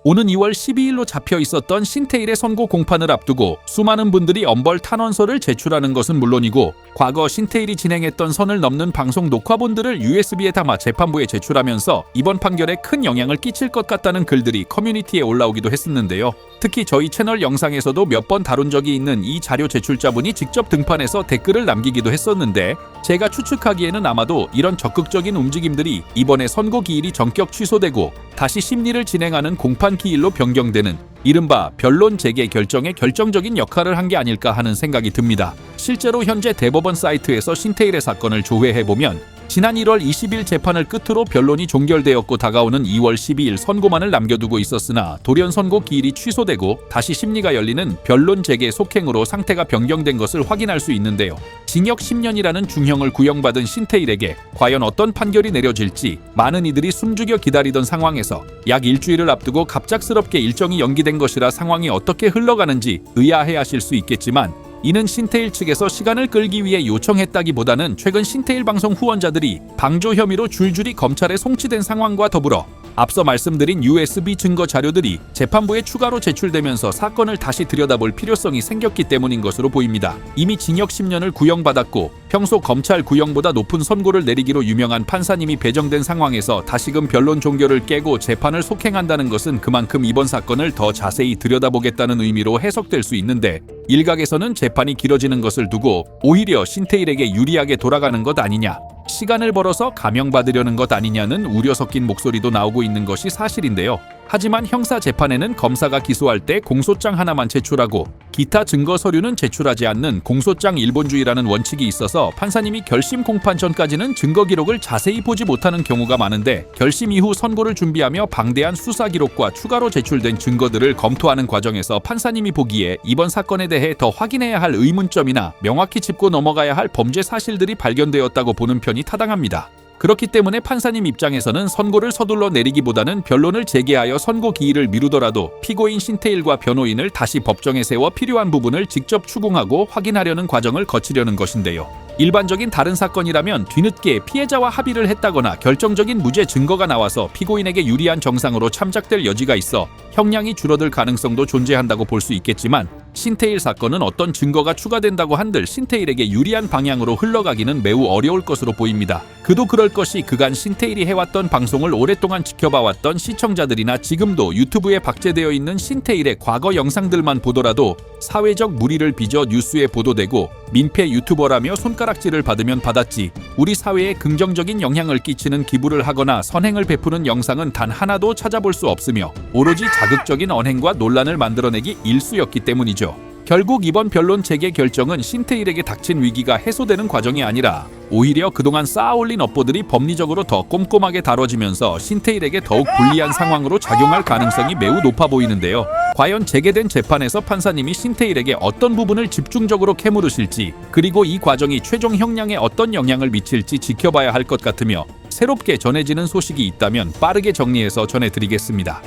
오는 2월 12일로 잡혀 있었던 신태일의 선고 공판을 앞두고 수많은 분들이 엄벌 탄원서를 제출하는 것은 물론이고 과거 신태일이 진행했던 선을 넘는 방송 녹화본들을 USB에 담아 재판부에 제출하면서 이번 판결에 큰 영향을 끼칠 것 같다는 글들이 커뮤니티에 올라오기도 했었는데요. 특히 저희 채널 영상에서도 몇 번 다룬 적이 있는 이 자료 제출자분이 직접 등판해서 댓글을 남기기도 했었는데 제가 추측하기에는 아마도 이런 적극적인 움직임들이 이번에 선고 기일이 전격 취소되고 다시 심리를 진행하는 공판 기일로 변경되는 이른바 변론 재개 결정에 결정적인 역할을 한 게 아닐까 하는 생각이 듭니다. 실제로 현재 대법원 사이트에서 신태일의 사건을 조회해보면 지난 1월 20일 재판을 끝으로 변론이 종결되었고 다가오는 2월 12일 선고만을 남겨두고 있었으나 돌연 선고 기일이 취소되고 다시 심리가 열리는 변론 재개 속행으로 상태가 변경된 것을 확인할 수 있는데요. 징역 10년이라는 중형을 구형받은 신태일에게 과연 어떤 판결이 내려질지 많은 이들이 숨죽여 기다리던 상황에서 약 일주일을 앞두고 갑작스럽게 일정이 연기된 것이라 상황이 어떻게 흘러가는지 의아해하실 수 있겠지만 이는 신태일 측에서 시간을 끌기 위해 요청했다기보다는 최근 신태일 방송 후원자들이 방조 혐의로 줄줄이 검찰에 송치된 상황과 더불어 앞서 말씀드린 USB 증거 자료들이 재판부에 추가로 제출되면서 사건을 다시 들여다볼 필요성이 생겼기 때문인 것으로 보입니다. 이미 징역 10년을 구형받았고 평소 검찰 구형보다 높은 선고를 내리기로 유명한 판사님이 배정된 상황에서 다시금 변론 종결을 깨고 재판을 속행한다는 것은 그만큼 이번 사건을 더 자세히 들여다보겠다는 의미로 해석될 수 있는데 일각에서는 재판이 길어지는 것을 두고 오히려 신태일에게 유리하게 돌아가는 것 아니냐, 시간을 벌어서 감형받으려는 것 아니냐는 우려 섞인 목소리도 나오고 있는 것이 사실인데요. 하지만 형사 재판에는 검사가 기소할 때 공소장 하나만 제출하고 기타 증거 서류는 제출하지 않는 공소장 일본주의라는 원칙이 있어서 판사님이 결심 공판 전까지는 증거 기록을 자세히 보지 못하는 경우가 많은데 결심 이후 선고를 준비하며 방대한 수사 기록과 추가로 제출된 증거들을 검토하는 과정에서 판사님이 보기에 이번 사건에 대해 더 확인해야 할 의문점이나 명확히 짚고 넘어가야 할 범죄 사실들이 발견되었다고 보는 편이 타당합니다. 그렇기 때문에 판사님 입장에서는 선고를 서둘러 내리기보다는 변론을 재개하여 선고 기일을 미루더라도 피고인 신태일과 변호인을 다시 법정에 세워 필요한 부분을 직접 추궁하고 확인하려는 과정을 거치려는 것인데요. 일반적인 다른 사건이라면 뒤늦게 피해자와 합의를 했다거나 결정적인 무죄 증거가 나와서 피고인에게 유리한 정상으로 참작될 여지가 있어 형량이 줄어들 가능성도 존재한다고 볼 수 있겠지만 신태일 사건은 어떤 증거가 추가된다고 한들 신태일에게 유리한 방향으로 흘러가기는 매우 어려울 것으로 보입니다. 그도 그럴 것이 그간 신태일이 해왔던 방송을 오랫동안 지켜봐왔던 시청자들이나 지금도 유튜브에 박제되어 있는 신태일의 과거 영상들만 보더라도 사회적 물의를 빚어 뉴스에 보도되고 민폐 유튜버라며 손가락질을 받으면 받았지 우리 사회에 긍정적인 영향을 끼치는 기부를 하거나 선행을 베푸는 영상은 단 하나도 찾아볼 수 없으며 오로지 자극적인 언행과 논란을 만들어내기 일쑤였기 때문이죠. 결국 이번 변론 재개 결정은 신태일에게 닥친 위기가 해소되는 과정이 아니라 오히려 그동안 쌓아올린 업보들이 법리적으로 더 꼼꼼하게 다뤄지면서 신태일에게 더욱 불리한 상황으로 작용할 가능성이 매우 높아 보이는데요. 과연 재개된 재판에서 판사님이 신태일에게 어떤 부분을 집중적으로 캐물으실지 그리고 이 과정이 최종 형량에 어떤 영향을 미칠지 지켜봐야 할 것 같으며 새롭게 전해지는 소식이 있다면 빠르게 정리해서 전해드리겠습니다.